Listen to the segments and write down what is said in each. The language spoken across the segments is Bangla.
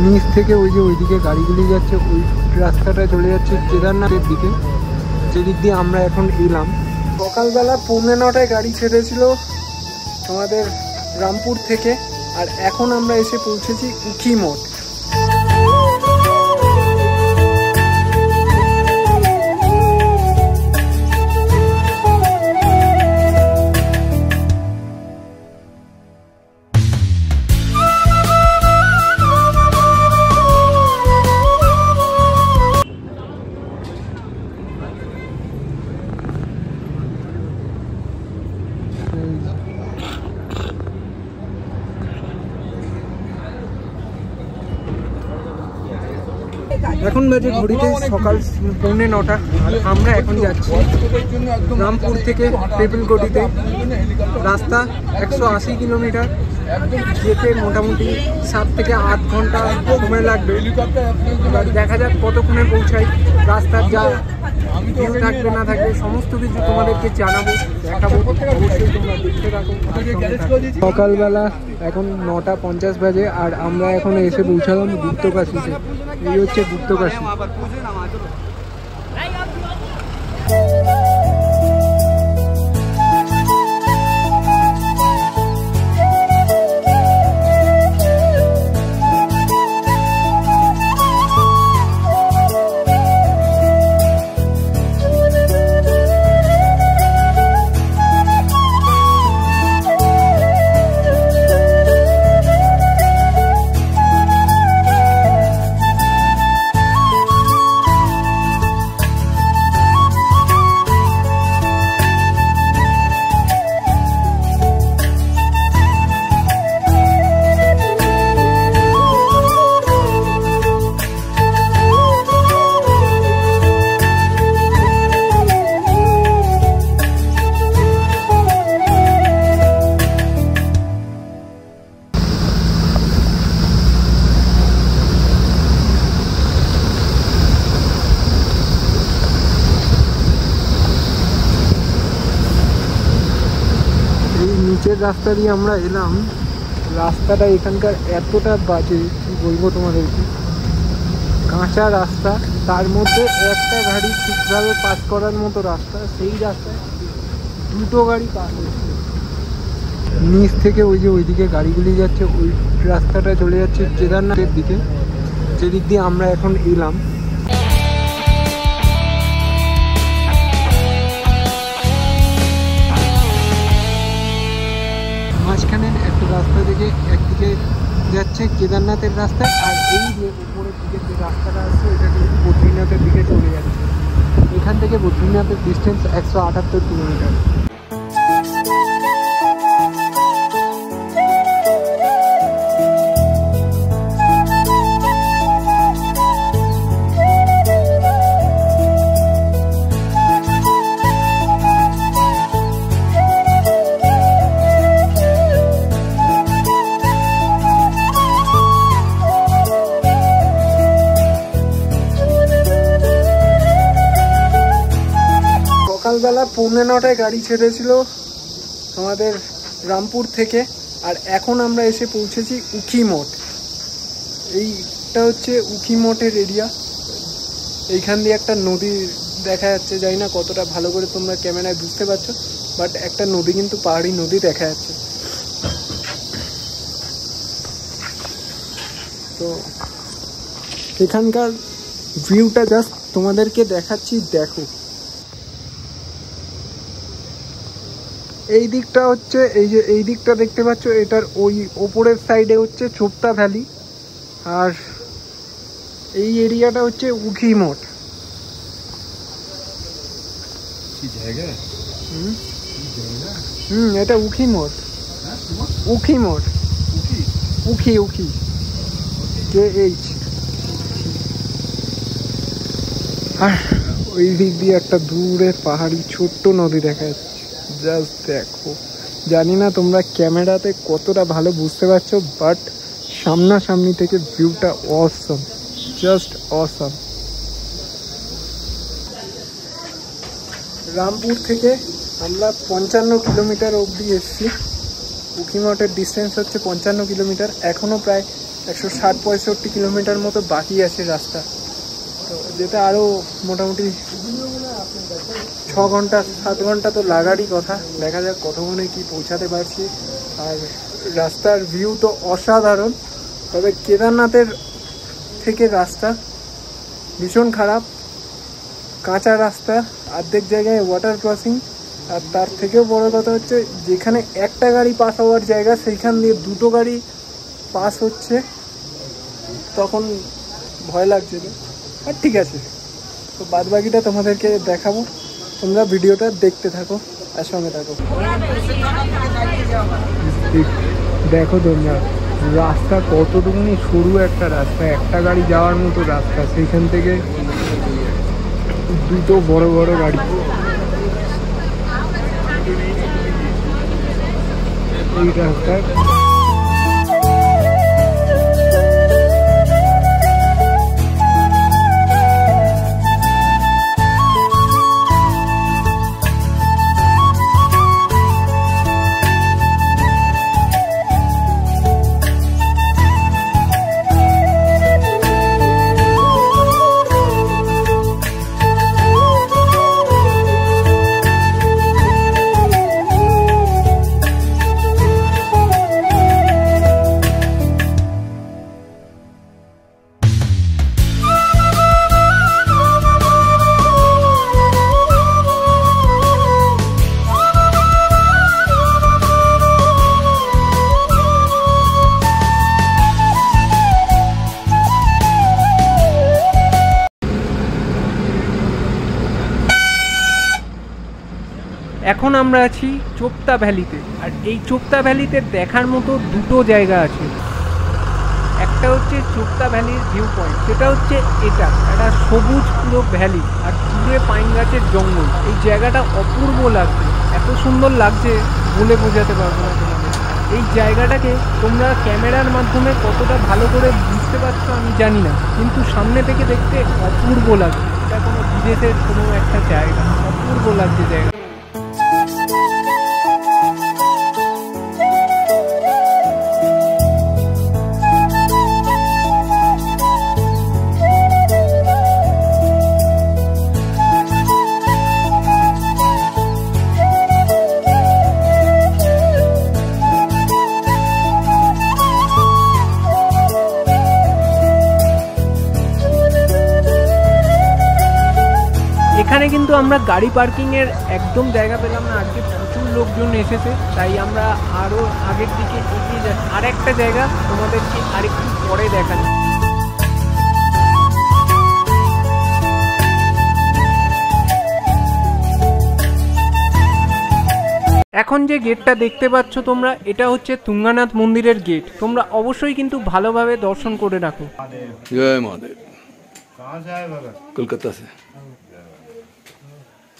নিচ থেকে ওই যে ওইদিকে গাড়িগুলি যাচ্ছে, ওই রাস্তাটা চলে যাচ্ছে কেদারনাথের দিকে, যেদিক দিয়ে আমরা এখন এলাম। সকালবেলা 9:45টায় গাড়ি ছেড়েছিল আমাদের রামপুর থেকে, আর এখন আমরা এসে পৌঁছেছি উখিমঠ। এখন বাজে ঘড়িতে সকাল 9:45, আর আমরা এখন যাচ্ছি রামপুর থেকে পিপলকোটিতে। রাস্তা 180 কিলোমিটার, যেতে মোটামুটি 7 থেকে 8 ঘন্টা সময় লাগবে। এবার দেখা যাক কতক্ষণে পৌঁছাই। রাস্তার যা ভিউ থাকবে না থাকবে সমস্ত কিছু তোমাদেরকে জানাবো, দেখাবো, অবশ্যই তোমরা দেখতে থাকো। সকালবেলা এখন 9:50 বাজে, আর আমরা এখন এসে পৌঁছালাম গুপ্তকাশীতে। এই হচ্ছে গুপ্তকাশী। নিচের রাস্তা দিয়ে আমরা এলাম। রাস্তাটা এখানকার এতটা বাজে, কি বলবো তোমাদেরকে। কাঁচা রাস্তা, তার মধ্যে একটা গাড়ি ঠিকভাবে পাস করার মতো রাস্তা, সেই রাস্তায় 2টো গাড়ি পাস হচ্ছে। নিচ থেকে ওই যে ওইদিকে গাড়িগুলি যাচ্ছে, ওই রাস্তাটা চলে যাচ্ছে কেদারনাথের দিকে, যেদিক দিয়ে আমরা এখন এলাম। মাঝখানের একটা রাস্তা থেকে একদিকে যাচ্ছে কেদারনাথের রাস্তায়, আর এই যে উপরের দিকে যে রাস্তাটা আছে ওইটা কিন্তু বদ্রীনাথের দিকে চলে যাচ্ছে। এখান থেকে বদ্রীনাথের ডিস্টেন্স 178 কিলোমিটার। সকালবেলা 9:45টায় গাড়ি ছেড়েছিল আমাদের রামপুর থেকে, আর এখন আমরা এসে পৌঁছেছি উখিমঠ। এইটা হচ্ছে উখিমঠের এরিয়া। এইখান দিয়ে একটা নদী দেখা যাচ্ছে, জানি না কতটা ভালো করে তোমরা ক্যামেরায় বুঝতে পারছো, বাট একটা নদী, কিন্তু পাহাড়ি নদী দেখা যাচ্ছে। তো এখানকার ভিউটা জাস্ট তোমাদেরকে দেখাচ্ছি, দেখো। এই দিকটা হচ্ছে, এই যে এই দিকটা দেখতে পাচ্ছ, এটার ওই ওপরের সাইডে হচ্ছে চোপতা ভ্যালি, আর এই এরিয়াটা হচ্ছে উখিমঠ। এটা উখিমঠ। উখিমঠ, উখি উখি KH। আর ওই দিক দিয়ে একটা দূরে পাহাড়ি ছোট্ট নদী দেখা যাচ্ছে। জাস্ট দেখো, জানি না তোমরা ক্যামেরাতে কতটা ভালো বুঝতে পারছো, বাট সামনাসামনি থেকে ভিউটা অসম, জাস্ট অসম। রামপুর থেকে আমরা 55 কিলোমিটার অবধি এসেছি। উখিমঠের ডিস্টেন্স হচ্ছে 55 কিলোমিটার। এখনও প্রায় 160-65 কিলোমিটার মতো বাকি আছে রাস্তা। তো যেতে আরও মোটামুটি 6-7 ঘন্টা তো লাগারই কথা। দেখা যাক কতক্ষণে কি পৌঁছাতে পারছি। আর রাস্তার ভিউ তো অসাধারণ, তবে কেদারনাথের থেকে রাস্তা ভীষণ খারাপ, কাঁচা রাস্তা, অর্ধেক জায়গায় ওয়াটার ক্রসিং। আর তার থেকেও বড় কথা হচ্ছে যেখানে একটা গাড়ি পাস হওয়ার জায়গা সেইখান দিয়ে দুটো গাড়ি পাস হচ্ছে, তখন ভয় লাগছিল। আর ঠিক আছে, তো বাদবাকিটা তোমাদেরকে দেখাবো, তোমরা ভিডিওটা দেখতে থাকো আর সঙ্গে থাকো। দেখো তোমরা রাস্তা কতটুকুনি সরু, একটা রাস্তা, একটা গাড়ি যাওয়ার মতো রাস্তা, সেইখান থেকে দুটো বড় বড় গাড়ি। এই রাস্তা এখন আমরা আছি চোপতা ভ্যালিতে। আর এই চোপতা ভ্যালিতে দেখার মতো দুটো জায়গা আছে। একটা হচ্ছে চোপতা ভ্যালির ভিউ পয়েন্ট, সেটা হচ্ছে এটা একটা সবুজ পুরো ভ্যালি আর দূরে পাইন গাছের জঙ্গল। এই জায়গাটা অপূর্ব লাগছে, এত সুন্দর লাগছে বলে বোঝাতে পারবো না তোমাদের। এই জায়গাটাকে তোমরা ক্যামেরার মাধ্যমে কতটা ভালো করে বুঝতে পারছো আমি জানি না, কিন্তু সামনে থেকে দেখতে অপূর্ব লাগছে। এটা কোনো বিদেশের কোনো একটা জায়গা, অপূর্ব লাগছে জায়গা। এখানে কিন্তু আমরা গাড়ি পার্কিংয়ের একদম জায়গা পেলাম না, আজকে প্রচুর লোকজন এসেছে, তাই আমরা আরও আগের দিকে এগিয়ে যাচ্ছি। আর একটা জায়গা তোমাদেরকে আরেকটু পরে দেখাচ্ছি। এখন যে গেটটা দেখতে পাচ্ছ তোমরা, এটা হচ্ছে তুঙ্গানাথ মন্দিরের গেট। তোমরা অবশ্যই কিন্তু ভালোভাবে দর্শন করে রাখো। জয় মহাদেব। কলকাতা से।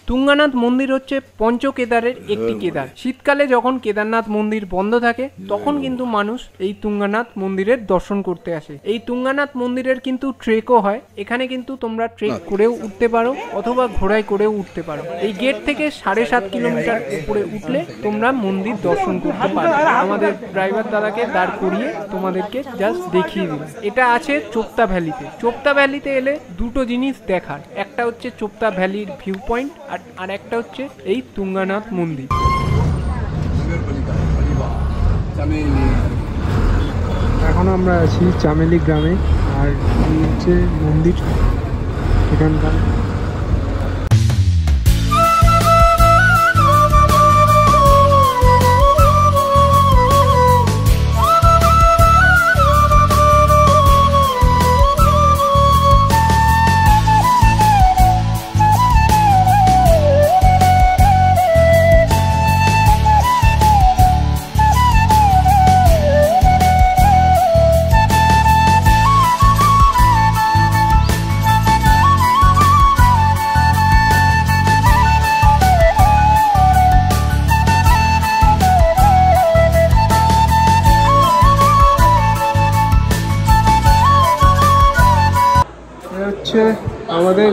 তুঙ্গানাথ মন্দির হচ্ছে পঞ্চকেদারের একটি কেদার। শীতকালে যখন কেদারনাথ মন্দির বন্ধ থাকে তখন কিন্তু মানুষ এই তুঙ্গানাথ মন্দিরের দর্শন করতে আসে। এই তুঙ্গানাথ মন্দিরের কিন্তু ট্রেকও হয়, এখানে কিন্তু তোমরা ট্রেক করেও উঠতে পারো অথবা ঘোড়ায় করেও উঠতে পারো। এই গেট থেকে 7.5 কিলোমিটার উপরে উঠলে তোমরা মন্দির দর্শন করতে পারো। আমাদের ড্রাইভার দাদাকে দাঁড় করিয়ে তোমাদেরকে জাস্ট দেখিয়ে দিল। এটা আছে চোপতা ভ্যালিতে। চোপতা ভ্যালিতে এলে দুটো জিনিস দেখার, একটা হচ্ছে চোপতা ভ্যালির ভিউ পয়েন্ট আর একটা হচ্ছে এই তুঙ্গানাথ মন্দির। এখন আমরা আছি চামেলি গ্রামে, আর এই হচ্ছে মন্দির এখানকার। হচ্ছে আমাদের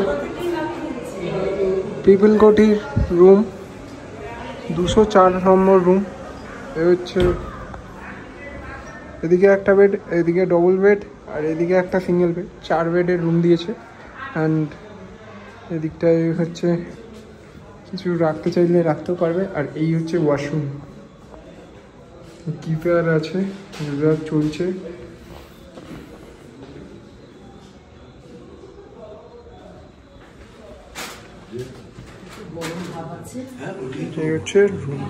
পিপল কোঠির রুম, 204 নম্বর রুম। এ হচ্ছে এদিকে একটা বেড, এদিকে ডবল বেড, আর এদিকে একটা সিঙ্গেল বেড, 4 বেডের রুম দিয়েছে। অ্যান্ড এদিকটায় হচ্ছে কিছু রাখতে চাইলে রাখতেও পারবে। আর এই হচ্ছে ওয়াশরুম, কিপার আছে, বিভাগ চলছে। এই হচ্ছে রুম।